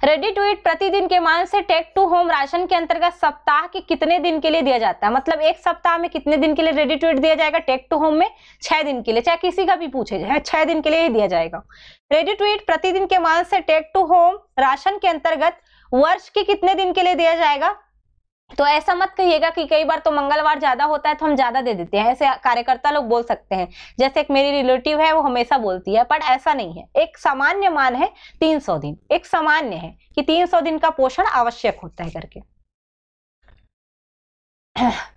रेडी टू ईट प्रतिदिन के मान से टेक टू होम राशन के अंतर्गत सप्ताह के कितने दिन के लिए दिया जाता है? मतलब एक सप्ताह में कितने दिन के लिए रेडी टू ईट दिया जाएगा? टेक टू होम में 6 दिन के लिए, चाहे किसी का भी पूछे जाए 6 दिन के लिए ही दिया जाएगा। रेडी टू ईट प्रतिदिन के मान से टेक टू होम राशन के अंतर्गत वर्ष के कितने दिन के लिए दिया जाएगा? तो ऐसा मत कहिएगा कि कई बार तो मंगलवार ज्यादा होता है तो हम ज्यादा दे देते हैं, ऐसे कार्यकर्ता लोग बोल सकते हैं। जैसे एक मेरी रिलेटिव है वो हमेशा बोलती है, पर ऐसा नहीं है। एक सामान्य मान है 300 दिन, एक सामान्य है कि 300 दिन का पोषण आवश्यक होता है करके।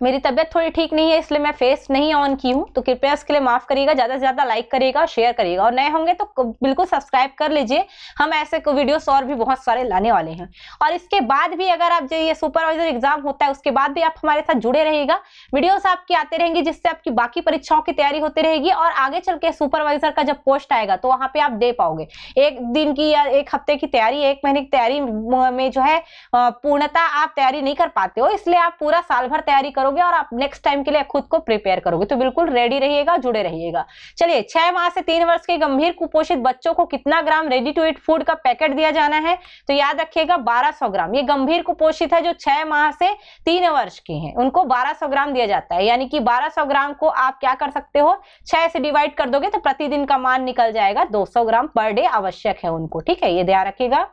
मेरी तबीयत थोड़ी ठीक नहीं है इसलिए मैं फेस नहीं ऑन की हूँ, तो कृपया इसके लिए माफ करिएगा। ज्यादा से ज्यादा लाइक करिएगा, शेयर करिएगा, और नए होंगे तो बिल्कुल सब्सक्राइब कर लीजिए। हम ऐसे वीडियोस और भी बहुत सारे लाने वाले हैं। और इसके बाद भी अगर आप जो ये सुपरवाइजर एग्जाम होता है उसके बाद भी आप हमारे साथ जुड़े रहिएगा, वीडियोस आपकी आते रहेंगी जिससे आपकी बाकी परीक्षाओं की तैयारी होती रहेगी। और आगे चल के सुपरवाइजर का जब पोस्ट आएगा तो वहां पे आप दे पाओगे। एक दिन की या एक हफ्ते की तैयारी, एक महीने की तैयारी में जो है पूर्णतः आप तैयारी नहीं कर पाते हो, इसलिए आप पूरा साल भर तैयारी करोगे और आप नेक्स्ट टाइम के लिए खुद को प्रिपेयर करोगे। तो बिल्कुल रेडी रहिएगा, जुड़े रहिएगा। चलिए, 6 माह से 3 वर्ष के गंभीर कुपोषित बच्चों को कितना ग्राम रेडी टू ईट फूड का पैकेट दिया जाना है? तो याद रखिएगा 1200 ग्राम। ये गंभीर कुपोषित है जो 6 माह से 3 वर्ष के हैं, उनको 1200 ग्राम दिया जाता है। यानी कि 1200 ग्राम को आप क्या कर सकते हो, 6 से डिवाइड कर दोगे तो प्रतिदिन का मान निकल जाएगा 200 ग्राम पर डे आवश्यक है उनको। ठीक है, ये ध्यान रखिएगा।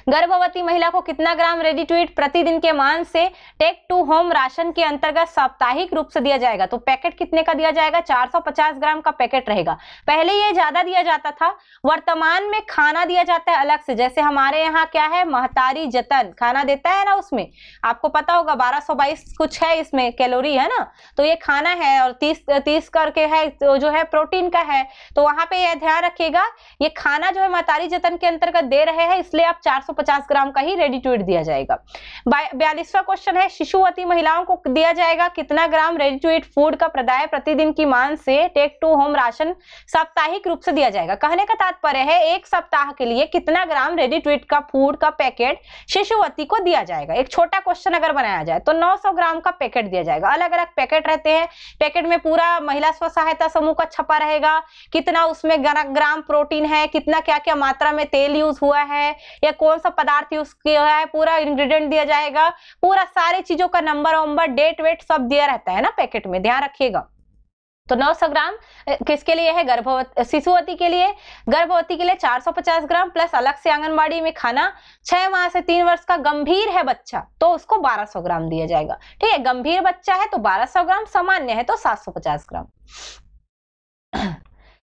गर्भवती महिला को कितना ग्राम रेडी टू ईट प्रतिदिन के मान से टेक टू होम राशन के अंतर्गत साप्ताहिक रूप से दिया जाएगा? तो पैकेट कितने का दिया जाएगा? 450 ग्राम का पैकेट रहेगा। पहले ये ज्यादा दिया जाता था, वर्तमान में खाना दिया जाता है अलग से। जैसे हमारे यहाँ क्या है, महतारी जतन खाना देता है ना, उसमें आपको पता होगा 1222 कुछ है इसमें कैलोरी है ना, तो ये खाना है और 30 करके है तो जो है प्रोटीन का है। तो वहां पे यह ध्यान रखिएगा, ये खाना जो है महतारी जतन के अंतर्गत दे रहे हैं, इसलिए आप 450 ग्राम का ही रेडी टू ईट दिया जाएगा। 42वां क्वेश्चन है, शिशुवती महिलाओं को दिया जाएगा कितना ग्राम रेडी टू ईट फूड का प्रदाय प्रतिदिन की मान से टेक टू होम राशन साप्ताहिक रूप से दिया जाएगा? कहने का तात्पर्य है एक सप्ताह के लिए कितना ग्राम रेडी टू ईट का फूड का पैकेट शिशुवती को दिया जाएगा। एक छोटा क्वेश्चन अगर बनाया जाए तो 900 ग्राम का पैकेट दिया जाएगा। अलग अलग पैकेट रहते हैं, पैकेट में पूरा महिला स्व सहायता समूह का छपा रहेगा, कितना उसमें ग्राम प्रोटीन है, कितना क्या क्या मात्रा में तेल यूज हुआ है या कौन सा पदार्थ यूज किया है, पूरा इंग्रेडिएंट दिया जाएगा, पूरा सारी चीजों का नंबर वंबर डेट वेट सब दिया रहता है ना पैकेट में, ध्यान रखिएगा। तो 900 ग्राम किसके लिए है? गर्भवती शिशुवती के लिए। गर्भवती के लिए 450 ग्राम प्लस अलग से आंगनबाड़ी में खाना। 6 माह से 3 वर्ष का गंभीर है बच्चा तो उसको 1200 ग्राम दिया जाएगा। ठीक है, गंभीर बच्चा है तो 1200 ग्राम, सामान्य है तो 750 ग्राम।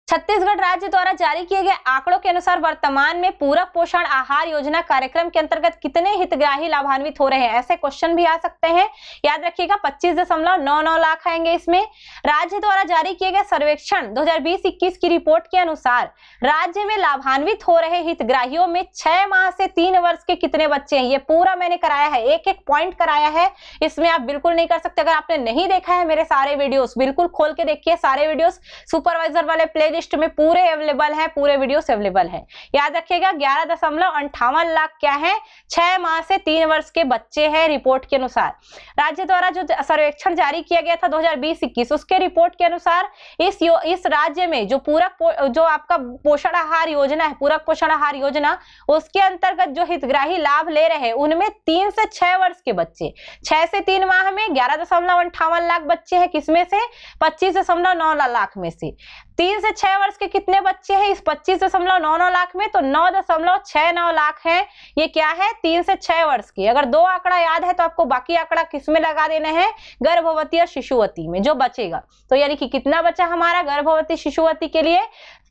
छत्तीसगढ़ राज्य द्वारा जारी किए गए आंकड़ों के अनुसार वर्तमान में पूरक पोषण आहार योजना कार्यक्रम के अंतर्गत कितने हितग्राही लाभान्वित हो रहे हैं? ऐसे क्वेश्चन भी आ सकते हैं, याद रखिएगा। 25.99 लाख आएंगे इसमें। राज्य द्वारा जारी किए गए सर्वेक्षण 2020-21 की रिपोर्ट के अनुसार राज्य में लाभान्वित हो रहे हितग्राहियों में 6 माह से 3 वर्ष के कितने बच्चे हैं? ये पूरा मैंने कराया है, एक एक पॉइंट कराया है, इसमें आप बिल्कुल नहीं कर सकते। अगर आपने नहीं देखा है मेरे सारे वीडियोस बिल्कुल खोल के देखिए, सारे वीडियोस सुपरवाइजर वाले प्लेलिस्ट में पूरे अवेलेबल है, पूरे वीडियोस अवेलेबल है। याद रखिएगा 11.58 लाख क्या है? 6 माह से 3 वर्ष के बच्चे हैं रिपोर्ट के अनुसार। राज्य द्वारा जो सर्वेक्षण जारी किया गया था 2020-21 उसके रिपोर्ट के अनुसार इस राज्य में जो जो आपका पोषण आहार योजना है, पूरक पोषण आहार योजना, उसके अंतर्गत जो हितग्राही लाभ ले रहे हैं उनमें 3 से 6 वर्ष के बच्चे, 6 से 3 माह में 11.58 लाख बच्चे हैं, किसमें से? 25.9 लाख में से। 3 से 6 वर्ष के कितने बच्चे हैं इस 25.99 लाख में? तो 9.69 लाख हैं। ये क्या है? 3 से 6 वर्ष की। अगर 2 आंकड़ा याद है तो आपको बाकी आंकड़ा किसमें लगा देना है? गर्भवती और शिशुवती में जो बचेगा। तो यानी कि कितना बचा हमारा गर्भवती शिशुवती के लिए?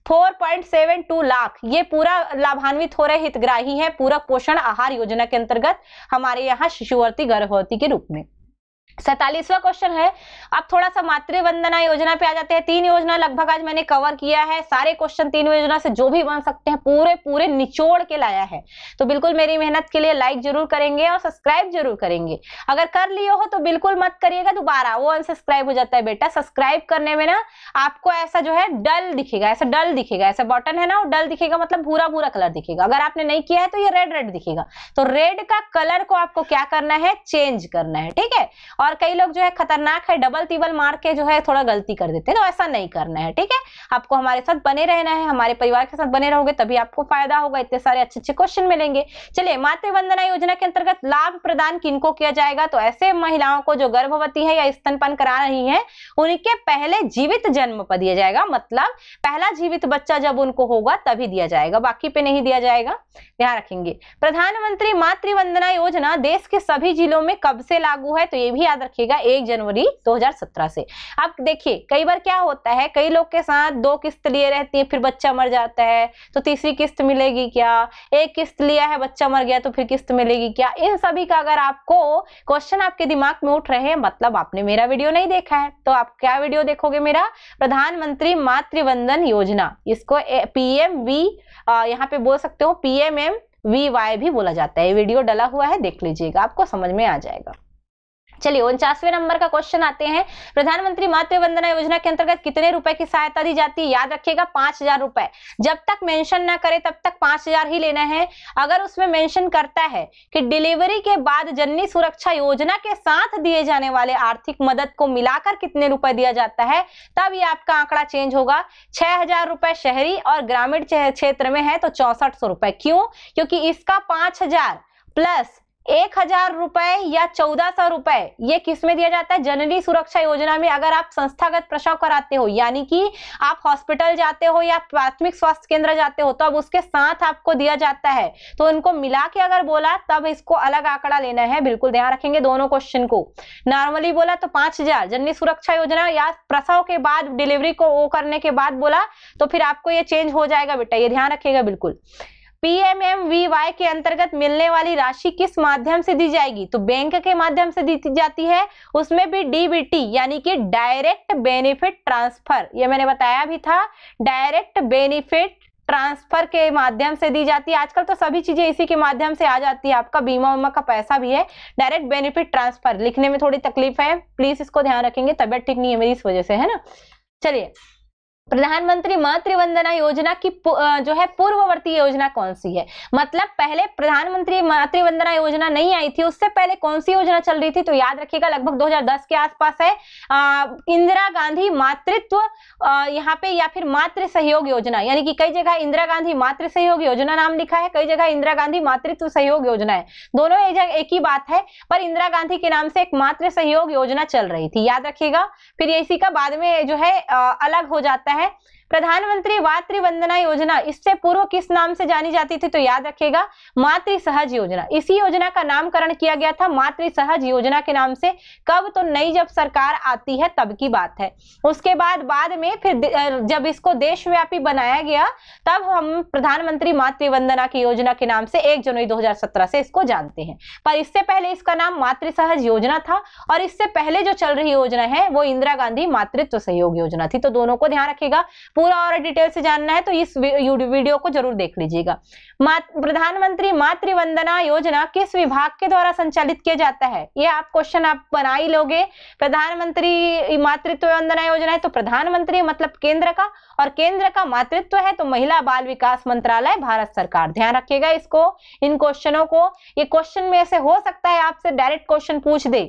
4.72 लाख। ये पूरा लाभान्वित हो रहे हितग्राही हैं पूरक पोषण आहार योजना के अंतर्गत हमारे यहाँ शिशुवती गर्भवती के रूप में। 47वां क्वेश्चन है, अब थोड़ा सा मातृ वंदना योजना पे आ जाते हैं। 3 योजना लगभग आज मैंने कवर किया है, सारे क्वेश्चन 3 योजना से जो भी बन सकते हैं पूरे निचोड़ के लाया है। तो बिल्कुल मेरी मेहनत के लिए लाइक जरूर करेंगे और सब्सक्राइब जरूर करेंगे। अगर कर लिए हो तो बिल्कुल मत करिएगा दोबारा, वो अनसब्सक्राइब हो जाता है बेटा। सब्सक्राइब करने में ना आपको ऐसा जो है डल दिखेगा, ऐसा डल दिखेगा, ऐसा बटन है ना, डल दिखेगा मतलब भूरा भूरा कलर दिखेगा। अगर आपने नहीं किया है तो ये रेड दिखेगा। तो रेड का कलर को आपको क्या करना है? चेंज करना है, ठीक है। और कई लोग जो है खतरनाक है, डबल टिबल मार के जो है थोड़ा गलती कर देते हैं, तो ऐसा नहीं करना है, ठीक है। आपको हमारे साथ बने रहना है, हमारे परिवार के साथ बने रहोगे तभी आपको फायदा होगा, इतने सारे अच्छे क्वेश्चन मिलेंगे। चलिए, मातृ वंदना योजना के अंतर्गत लाभ प्रदान किनको किया जाएगा? तो ऐसे महिलाओं को जो गर्भवती है या स्तनपान करा रही है उनके पहले जीवित जन्म पर दिया जाएगा, मतलब पहला जीवित बच्चा जब उनको होगा तभी दिया जाएगा, बाकी पे नहीं दिया जाएगा, ध्यान रखेंगे। प्रधानमंत्री मातृ वंदना योजना देश के सभी जिलों में कब से लागू है? तो ये भी याद रखिएगा 1 जनवरी 2017 से। अब देखिए कई बार क्या होता है, कई लोग के साथ 2 किस्त लिए रहती है, फिर बच्चा मर जाता है तो तीसरी किस्त मिलेगी क्या? 1 किस्त लिया है, बच्चा मर गया तो फिर किस्त मिलेगी क्या? इन सभी का अगर आपको क्वेश्चन आपके दिमाग में उठ रहे हैं, मतलब आपने मेरा वीडियो नहीं देखा है। तो आप क्या वीडियो देखोगे? मेरा प्रधानमंत्री मातृ वंदन योजना, इसको PMV यहाँ पे बोल सकते हो, PMMVY भी बोला जाता है। वीडियो डला हुआ है, देख लीजिएगा, आपको समझ में आ जाएगा। चलिए 49वें नंबर का क्वेश्चन आते हैं। प्रधानमंत्री मातृ वंदना योजना के अंतर्गत कितने रुपए की सहायता दी जाती है? याद रखिएगा 5000 रुपए। जब तक मेंशन ना करे तब तक 5000 ही लेना है। अगर उसमें मेंशन करता है कि डिलीवरी के बाद जननी सुरक्षा योजना के साथ दिए जाने वाले आर्थिक मदद को मिलाकर कितने रुपए दिया जाता है, तब ये आपका आंकड़ा चेंज होगा। 6000 रुपए शहरी और ग्रामीण क्षेत्र में है तो 6400 रुपए। क्यों? क्योंकि इसका 5000 प्लस 1000 रुपए या 1400 रुपए ये किस में दिया जाता है? जननी सुरक्षा योजना में। अगर आप संस्थागत प्रसव कराते हो, यानी कि आप हॉस्पिटल जाते हो या प्राथमिक स्वास्थ्य केंद्र जाते हो, तो अब उसके साथ आपको दिया जाता है, तो इनको मिला के अगर बोला तब इसको अलग आंकड़ा लेना है। बिल्कुल ध्यान रखेंगे दोनों क्वेश्चन को। नॉर्मली बोला तो 5000 जननी सुरक्षा योजना, या प्रसव के बाद डिलीवरी को वो करने के बाद बोला तो फिर आपको ये चेंज हो जाएगा बेटा, ये ध्यान रखिएगा बिल्कुल। PMMVY के अंतर्गत मिलने वाली राशि किस माध्यम से दी जाएगी? तो बैंक के माध्यम से दी जाती है, उसमें भी DBT यानी कि डायरेक्ट बेनिफिट ट्रांसफर, ये मैंने बताया भी था, डायरेक्ट बेनिफिट ट्रांसफर के माध्यम से दी जाती है। आजकल तो सभी चीजें इसी के माध्यम से आ जाती है, आपका बीमा उमा का पैसा भी है डायरेक्ट बेनिफिट ट्रांसफर। लिखने में थोड़ी तकलीफ है, प्लीज इसको ध्यान रखेंगे, तबियत ठीक नहीं है मेरी इस वजह से, है ना। चलिए, प्रधानमंत्री मातृ वंदना योजना की जो है पूर्ववर्ती योजना कौन सी है? मतलब पहले प्रधानमंत्री मातृ वंदना योजना नहीं आई थी, उससे पहले कौन सी योजना चल रही थी? तो याद रखिएगा लगभग 2010 के आसपास है इंदिरा गांधी मातृत्व यहाँ पे, या फिर मातृ सहयोग योजना, यानी कि कई जगह इंदिरा गांधी मातृ सहयोग योजना नाम लिखा है, कई जगह इंदिरा गांधी मातृत्व सहयोग योजना है, दोनों एक ही बात है, पर इंदिरा गांधी के नाम से एक मातृ सहयोग योजना चल रही थी, याद रखिएगा। फिर इसी का बाद में जो है अलग हो जाता है। प्रधानमंत्री मातृ वंदना योजना इससे पूर्व किस नाम से जानी जाती थी? तो याद रखिएगा मातृ सहज योजना। इसी योजना का नामकरण किया गया था मातृ सहज योजना के नाम से। कब? तो नई जब सरकार आती है तब की बात है। उसके बाद में फिर जब इसको देशव्यापी बनाया गया तब हम प्रधानमंत्री मातृ वंदना की योजना के नाम से 1 जनवरी 2017 से इसको जानते हैं। पर इससे पहले इसका नाम मातृ सहज योजना था, और इससे पहले जो चल रही योजना है वो इंदिरा गांधी मातृत्व सहयोग योजना थी। तो दोनों को ध्यान रखिएगा, पूरा और डिटेल से जानना है तो इस वीडियो को जरूर देख लीजिएगा। प्रधानमंत्री मातृ वंदना योजना किस विभाग के द्वारा संचालित किया जाता है? ये आप क्वेश्चन आप बना ही लोगे। प्रधानमंत्री मातृत्व वंदना योजना है तो प्रधानमंत्री मतलब केंद्र का, और केंद्र का मातृत्व है तो महिला बाल विकास मंत्रालय भारत सरकार। ध्यान रखिएगा इसको, इन क्वेश्चनों को। ये क्वेश्चन में से हो सकता है आपसे डायरेक्ट क्वेश्चन पूछ दे।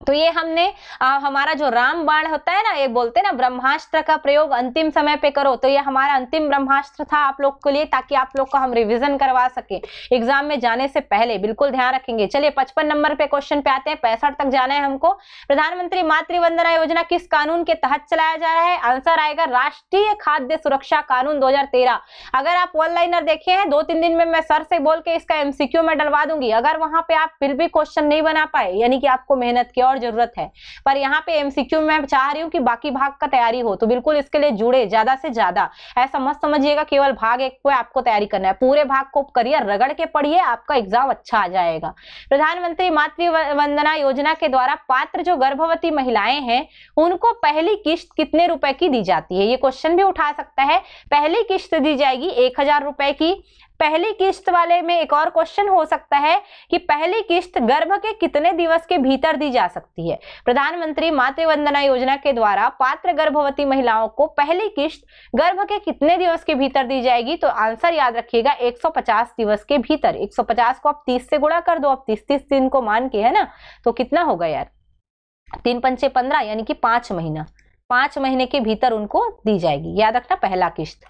तो ये हमने हमारा जो रामबाण होता है ना, ये बोलते हैं ना ब्रह्मास्त्र का प्रयोग अंतिम समय पे करो, तो ये हमारा अंतिम ब्रह्मास्त्र था आप लोग के लिए, ताकि आप लोग को हम रिवीजन करवा सके एग्जाम में जाने से पहले। बिल्कुल ध्यान रखेंगे। चलिए 55 नंबर पे क्वेश्चन पे आते हैं, 65 तक जाना है हमको। प्रधानमंत्री मातृ वंदना योजना किस कानून के तहत चलाया जा रहा है? आंसर आएगा राष्ट्रीय खाद्य सुरक्षा कानून 2013। अगर आप वन लाइनर देखे हैं 2-3 दिन में मैं सर से बोल के इसका MCQ में डलवा दूंगी। अगर वहां पे आप फिर भी क्वेश्चन नहीं बना पाए, यानी कि आपको मेहनत की और जरूरत है, पर यहाँ पे MCQ में मैं चाह रही हूँ कि बाकी भाग का तैयारी हो, तो बिल्कुल इसके लिए जुड़े ज्यादा से ज्यादा। ऐसा मत समझिएगा केवल भाग एक को आपको तैयारी करना है, पूरे भाग को करिए, रगड़ के पढ़िए, आपका एग्जाम अच्छा आ जाएगा। प्रधानमंत्री मातृ वंदना योजना के द्वारा पात्र जो गर्भवती महिलाएं हैं उनको पहली किश्त कितने रुपए की दी जाती है? ये क्वेश्चन भी उठा सकता है। पहली किश्त दी जाएगी 1000 रुपए की। पहली किश्त वाले में एक और क्वेश्चन हो सकता है कि पहली किश्त गर्भ के कितने दिवस के भीतर दी जा सकती है? प्रधानमंत्री मातृ वंदना योजना के द्वारा पात्र गर्भवती महिलाओं को पहली किश्त गर्भ के कितने दिवस के भीतर दी जाएगी? तो आंसर याद रखिएगा 150 दिवस के भीतर। 150 को आप 30 से गुणा कर दो, अब 30 दिन को मान के, है ना, तो कितना होगा यार? 3 पंचे 15, यानी कि 5 महीना। 5 महीने के भीतर उनको दी जाएगी, याद रखना, पहला किश्त।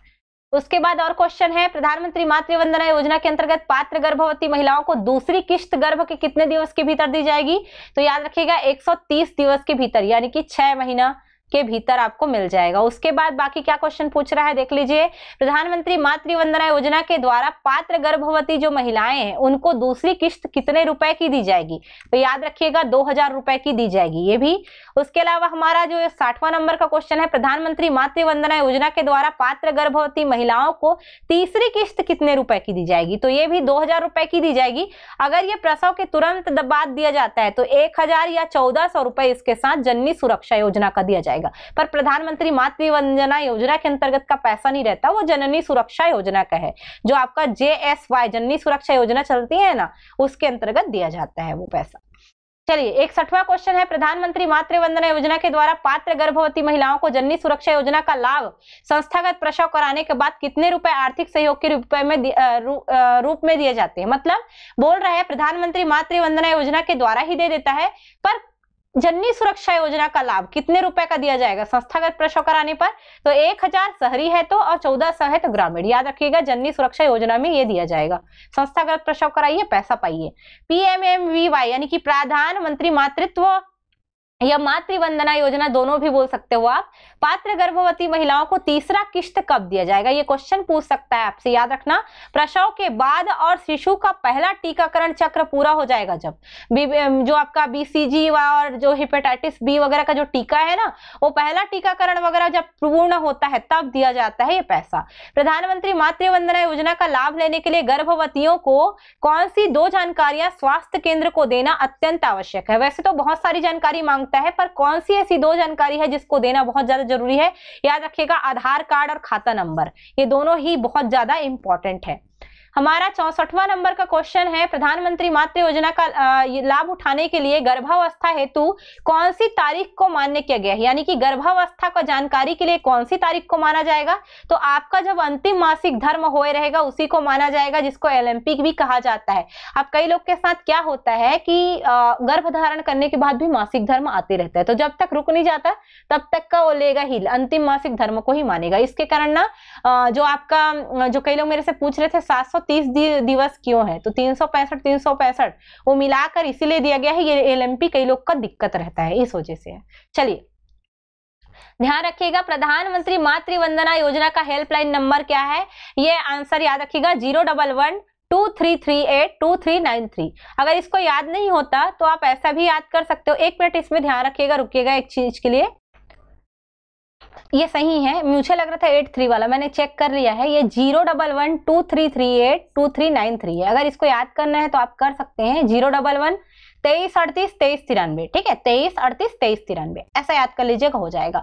उसके बाद और क्वेश्चन है, प्रधानमंत्री मातृ वंदना योजना के अंतर्गत पात्र गर्भवती महिलाओं को दूसरी किश्त गर्भ के कितने दिवस के भीतर दी जाएगी? तो याद रखिएगा 130 दिवस के भीतर, यानी कि 6 महीना के भीतर आपको मिल जाएगा। उसके बाद बाकी क्या क्वेश्चन पूछ रहा है देख लीजिए। प्रधानमंत्री मातृ वंदना योजना के द्वारा पात्र गर्भवती जो महिलाएं हैं उनको दूसरी किश्त कितने रुपए की दी जाएगी? तो याद रखिएगा 2000 रुपए की दी जाएगी, ये भी। उसके अलावा हमारा जो 60वां नंबर का क्वेश्चन है, प्रधानमंत्री मातृ वंदना योजना के द्वारा पात्र गर्भवती महिलाओं को तीसरी किश्त कितने रुपए की दी जाएगी? तो ये भी 2000 रुपए की दी जाएगी। अगर ये प्रसव के तुरंत बाद दिया जाता है तो 1000 या 1400 रुपए इसके साथ जननी सुरक्षा योजना का दिया जाएगा। पर प्रधानमंत्री मातृ वंदना योजना के अंतर्गत का पैसा नहीं रहता, वो जननी सुरक्षा योजना का है, जो आपका JSY जननी सुरक्षा योजना चलती है ना, उसके अंतर्गत दिया जाता है वो पैसा। चलिए 61वां क्वेश्चन है, प्रधानमंत्री मातृ वंदना योजना के द्वारा पात्र गर्भवती महिलाओं को जननी सुरक्षा योजना का लाभ संस्थागत प्रसव कराने के बाद कितने रुपए आर्थिक सहयोग के रूप में दिए जाते हैं? मतलब बोल रहा है प्रधानमंत्री मातृ वंदना योजना के द्वारा ही दे देता है, पर जननी सुरक्षा योजना का लाभ कितने रुपए का दिया जाएगा संस्थागत प्रसव कराने पर? तो 1000 शहरी है तो और 1400 है तो ग्रामीण। याद रखिएगा जननी सुरक्षा योजना में ये दिया जाएगा। संस्थागत प्रसव कराइए, पैसा पाइए। PMMVY यानी कि प्रधानमंत्री मातृत्व या मातृ वंदना योजना दोनों भी बोल सकते हो आप। पात्र गर्भवती महिलाओं को तीसरा किश्त कब दिया जाएगा? ये क्वेश्चन पूछ सकता है आपसे, याद रखना। प्रसव के बाद और शिशु का पहला टीकाकरण चक्र पूरा हो जाएगा जब जो आपका BCG और जो हेपेटाइटिस B वगैरह का जो टीका है ना, वो पहला टीकाकरण वगैरह जब पूर्ण होता है तब दिया जाता है ये पैसा। प्रधानमंत्री मातृ वंदना योजना का लाभ लेने के लिए गर्भवतियों को कौन सी 2 जानकारियां स्वास्थ्य केंद्र को देना अत्यंत आवश्यक है? वैसे तो बहुत सारी जानकारी मांगता है, पर कौन सी ऐसी 2 जानकारी है जिसको देना बहुत ज्यादा जरूरी है? याद रखिएगा आधार कार्ड और खाता नंबर, ये दोनों ही बहुत ज्यादा इंपॉर्टेंट है। हमारा 64वां नंबर का क्वेश्चन है, प्रधानमंत्री मातृ योजना का लाभ उठाने के लिए गर्भावस्था हेतु कौन सी तारीख को मान्य किया गया है? यानी कि गर्भावस्था को जानकारी के लिए कौन सी तारीख को माना जाएगा? तो आपका जब अंतिम मासिक धर्म होए रहेगा उसी को माना जाएगा, जिसको ओलंपिक भी कहा जाता है। अब कई लोग के साथ क्या होता है कि गर्भ धारण करने के बाद भी मासिक धर्म आते रहता है, तो जब तक रुक नहीं जाता तब तक का वो लेगा ही, अंतिम मासिक धर्म को ही मानेगा। इसके कारण ना जो आपका जो कई लोग मेरे से पूछ रहे थे 730 दिवस क्यों है, तो 365 वो मिलाकर इसीलिए दिया गया है। ये ओलंपिक कई लोग का दिक्कत रहता है, इस वजह से है। चलिए ध्यान रखिएगा, प्रधानमंत्री मातृ वंदना योजना का हेल्पलाइन नंबर क्या है? ये आंसर याद रखिएगा 011-2338-2393। अगर इसको याद नहीं होता तो आप ऐसा भी याद कर सकते हो। 1 मिनट इसमें ध्यान रखिएगा, रुकिएगा एक चीज के लिए। ये सही है, मुझे लग रहा था 83 वाला, मैंने चेक कर लिया है। ये 011-2338-2393 है। अगर इसको याद करना है तो आप कर सकते हैं 011-2338-2393। ठीक है, 2338-2393 ऐसा याद कर लीजिएगा, हो जाएगा।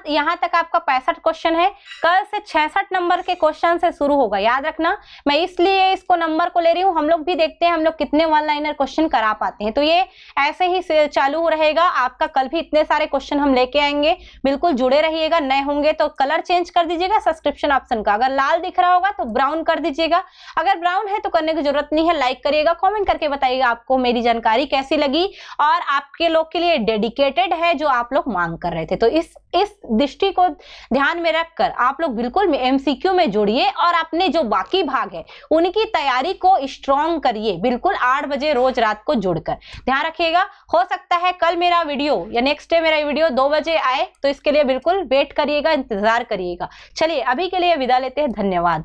यहाँ तक आपका 65 क्वेश्चन है। कल से 66 नंबर के क्वेश्चन से शुरू होगा, याद रखना। मैं इसलिए इसको नंबर को ले रही हूँ, हम लोग भी देखते हैं हम लोग कितने 1 लाइनर क्वेश्चन करा पाते हैं। तो ये ऐसे ही चालू रहेगा आपका, कल भी इतने सारे क्वेश्चन हम लेके आएंगे। बिल्कुल जुड़े रहिएगा। नए होंगे तो कलर चेंज कर दीजिएगा सब्सक्रिप्शन ऑप्शन का, अगर लाल दिख रहा होगा तो ब्राउन कर दीजिएगा, अगर ब्राउन है तो करने की जरूरत नहीं है। लाइक करिएगा, कमेंट करके बताइएगा आपको मेरी जानकारी कैसी लगी और आपके लोग के लिए डेडिकेटेड है जो आप लोग मांग कर रहे थे। तो इस दृष्टि को ध्यान में रखकर आप लोग बिल्कुल MCQ में जोड़िए और अपने जो बाकी भाग है उनकी तैयारी को स्ट्रॉन्ग करिए, बिल्कुल 8 बजे रोज रात को जुड़कर। ध्यान रखिएगा, हो सकता है कल मेरा वीडियो या नेक्स्ट डे मेरा वीडियो 2 बजे आए, तो इसके लिए बिल्कुल वेट करिएगा, इंतजार करिएगा। चलिए अभी के लिए विदा लेते हैं, धन्यवाद।